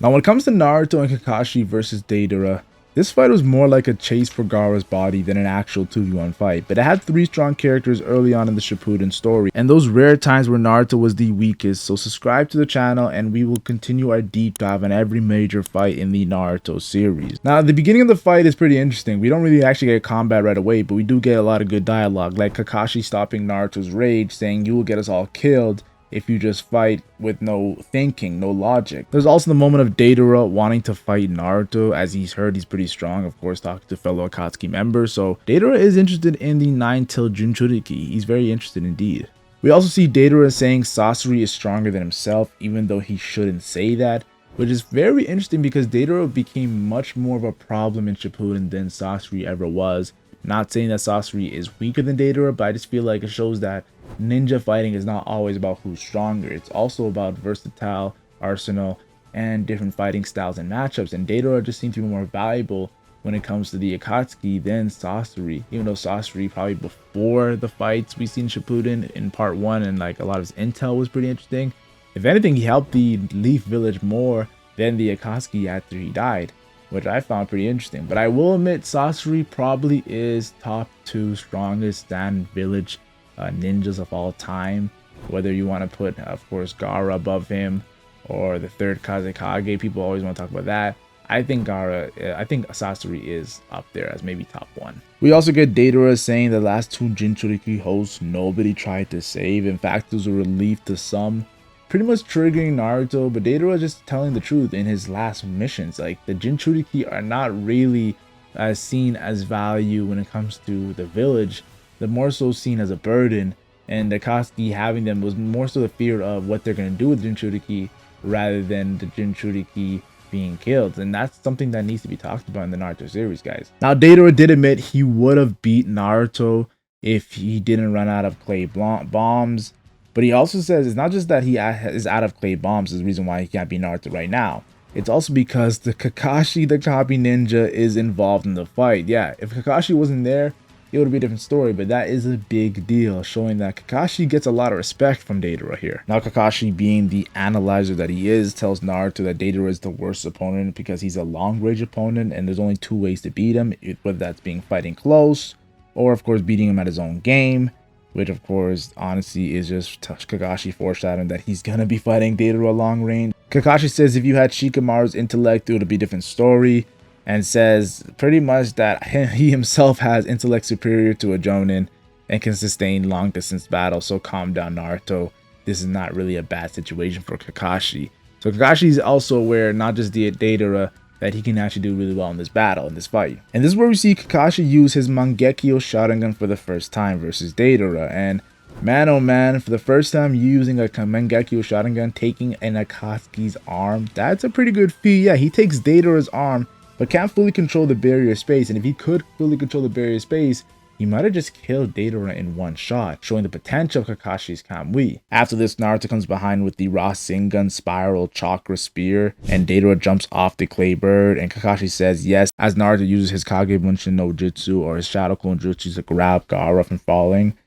Now, when it comes to Naruto and Kakashi versus Deidara, this fight was more like a chase for Gaara's body than an actual 2v1 fight, but it had 3 strong characters early on in the Shippuden story, and those rare times where Naruto was the weakest. So subscribe to the channel and we will continue our deep dive on every major fight in the Naruto series. Now, the beginning of the fight is pretty interesting. We don't really actually get combat right away, but we do get a lot of good dialogue, like Kakashi stopping Naruto's rage, saying you will get us all killed if you just fight with no thinking, no logic. There's also the moment of Deidara wanting to fight Naruto, as he's heard he's pretty strong, of course, talking to fellow Akatsuki members. So Deidara is interested in the 9-tail Jinchuriki. He's very interested indeed. We also see Deidara saying Sasori is stronger than himself, even though he shouldn't say that, which is very interesting because Deidara became much more of a problem in Shippuden than Sasori ever was. Not saying that Sasori is weaker than Deidara, but I just feel like it shows that ninja fighting is not always about who's stronger. It's also about versatile arsenal and different fighting styles and matchups. And Deidara just seems to be more valuable when it comes to the Akatsuki than Sasori. Even though Sasori, probably before the fights we seen Shippuden in part 1, and like a lot of his intel was pretty interesting. If anything, he helped the Leaf Village more than the Akatsuki after he died, which I found pretty interesting. But I will admit, Sasori probably is top 2 strongest Sand Village ninjas of all time. Whether you want to put, of course, Gaara above him or the 3rd Kazekage, people always want to talk about that. I think Sasori is up there as maybe top 1. We also get Deidara saying the last 2 Jinchuriki hosts nobody tried to save. In fact, it was a relief to some, pretty much triggering Naruto. But Deidara is just telling the truth in his last missions. Like, the Jinchuriki are not really seen as value when it comes to the village. They're more so seen as a burden, and the Akatsuki having them was more so the fear of what they're going to do with Jinchuriki rather than the Jinchuriki being killed. And that's something that needs to be talked about in the Naruto series, guys. Now, Deidara did admit he would have beat Naruto if he didn't run out of clay bombs, but he also says it's not just that he is out of clay bombs is the reason why he can't beat Naruto right now. It's also because the Kakashi, the copy ninja, is involved in the fight. Yeah, if Kakashi wasn't there, it would be a different story, but that is a big deal, showing that Kakashi gets a lot of respect from Deidara here. Now, Kakashi, being the analyzer that he is, tells Naruto that Deidara is the worst opponent because he's a long-range opponent, and there's only 2 ways to beat him, whether that's fighting close, or of course beating him at his own game, which of course honestly is just Kakashi foreshadowing that he's gonna be fighting Deidara long range. Kakashi says if you had Shikamaru's intellect, it would be a different story, and says pretty much that he himself has intellect superior to a Jonin and can sustain long distance battles. So calm down, Naruto. This is not really a bad situation for Kakashi. So Kakashi is also aware, not just the Deidara, that he can actually do really well in this battle, in this fight. And this is where we see Kakashi use his Mangekyo Sharingan for the first time versus Deidara. And man, oh man, for the first time using a Mangekyo Sharingan, taking an Akatsuki's arm, that's a pretty good feat. Yeah, he takes Deidara's arm, but can't fully control the barrier space. And if he could fully control the barrier space, he might have just killed Deidara in one shot, showing the potential of Kakashi's Kamui. After this, Naruto comes behind with the Rasengan Spiral Chakra Spear, and Deidara jumps off the clay bird, and Kakashi says yes, as Naruto uses his Kage Bunshin no Jutsu, or his Shadow Clone Jutsu, to grab Gaara from falling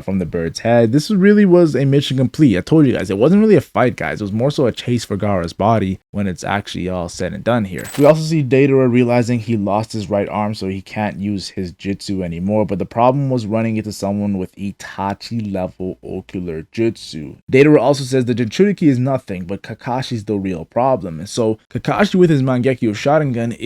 from the bird's head. This really was a mission complete. I told you guys, it wasn't really a fight, guys. It was more so a chase for Gaara's body when it's actually all said and done here. We also see Deidara realizing he lost his right arm, so he can't use his jutsu anymore, but the problem was running into someone with Itachi level ocular jutsu. Deidara also says the Jinchuriki is nothing, but Kakashi's the real problem. And so Kakashi with his Mangekyo Sharingan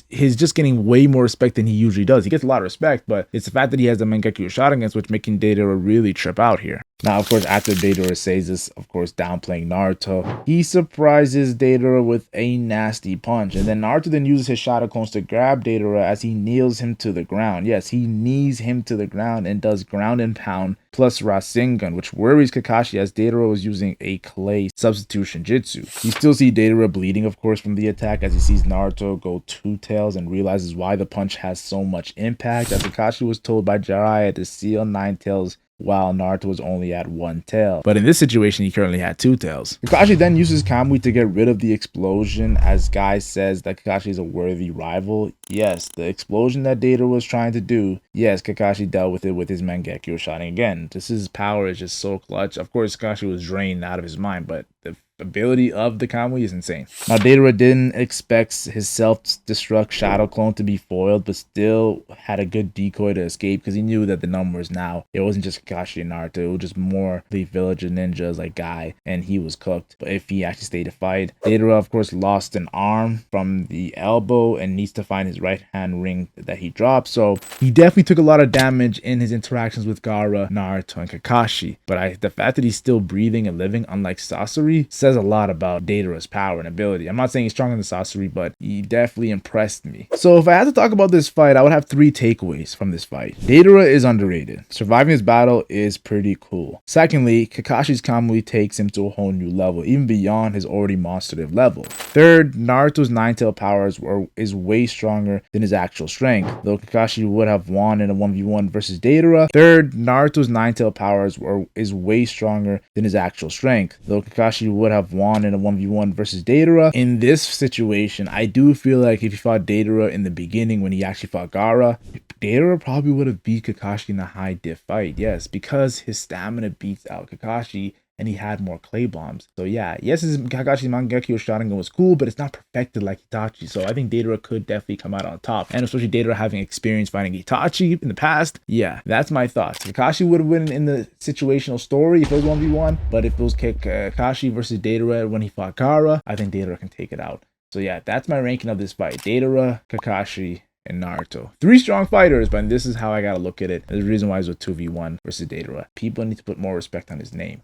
he's just getting way more respect than he usually does. He gets a lot of respect, but it's the fact that he has the Mangekyo Sharingan which making Deidara really trip out here. Now, of course, after Deidara says this, of course, downplaying Naruto, he surprises Deidara with a nasty punch. And then Naruto then uses his Shadow Clones to grab Deidara as he kneels him to the ground. Yes, he knees him to the ground and does ground and pound plus Rasengan, which worries Kakashi as Deidara was using a clay substitution jutsu. You still see Deidara bleeding, of course, from the attack as he sees Naruto go 2 tails and realizes why the punch has so much impact, as Kakashi was told by Jiraiya to seal 9 tails while Naruto was only at 1 tail. But in this situation, he currently had 2 tails. Kakashi then uses Kamui to get rid of the explosion, as Guy says that Kakashi is a worthy rival. Yes, the explosion that Deidara was trying to do, yes, Kakashi dealt with it with his Mangekyo shot. And again, this his power is just so clutch. Of course, Kakashi was drained out of his mind, but the ability of the Kamui is insane. Now, Deidara didn't expect his self-destruct shadow clone to be foiled, but still had a good decoy to escape because he knew that the numbers now, it wasn't just Kakashi and Naruto, it was just more the villager ninjas like Guy, and he was cooked. But if he actually stayed to fight, Deidara, of course, lost an arm from the elbow and needs to find his right hand ring that he dropped. So he definitely took a lot of damage in his interactions with Gaara, Naruto, and Kakashi. But the fact that he's still breathing and living, unlike Sasori, says a lot about Deidara's power and ability. I'm not saying he's stronger than Sasori, but he definitely impressed me. So if I had to talk about this fight, I would have 3 takeaways from this fight. Deidara is underrated. Surviving this battle is pretty cool. Secondly, Kakashi's Kamui takes him to a whole new level, even beyond his already monstrative level. Third, Naruto's Nine-Tail powers is way stronger than his actual strength, though Kakashi would have won in a 1v1 versus Deidara. Third, Naruto's Nine-Tail powers is way stronger than his actual strength, though Kakashi would have won in a 1v1 versus Deidara. In this situation, I do feel like if he fought Deidara in the beginning when he actually fought Gaara, Deidara probably would have beat Kakashi in a high diff fight. Yes, because his stamina beats out Kakashi and he had more clay bombs. So yeah, yes, his Kakashi's Mangekyo Sharingan was cool, but it's not perfected like Itachi. So I think Deidara could definitely come out on top. And especially Deidara having experience fighting Itachi in the past. Yeah, that's my thoughts. Kakashi would have won in the situational story if it was 1v1. But if it was Kakashi versus Deidara when he fought Gaara, I think Deidara can take it out. So yeah, that's my ranking of this fight. Deidara, Kakashi, and Naruto. 3 strong fighters, but this is how I gotta look at it. There's a reason why it's a 2v1 versus Deidara. People need to put more respect on his name.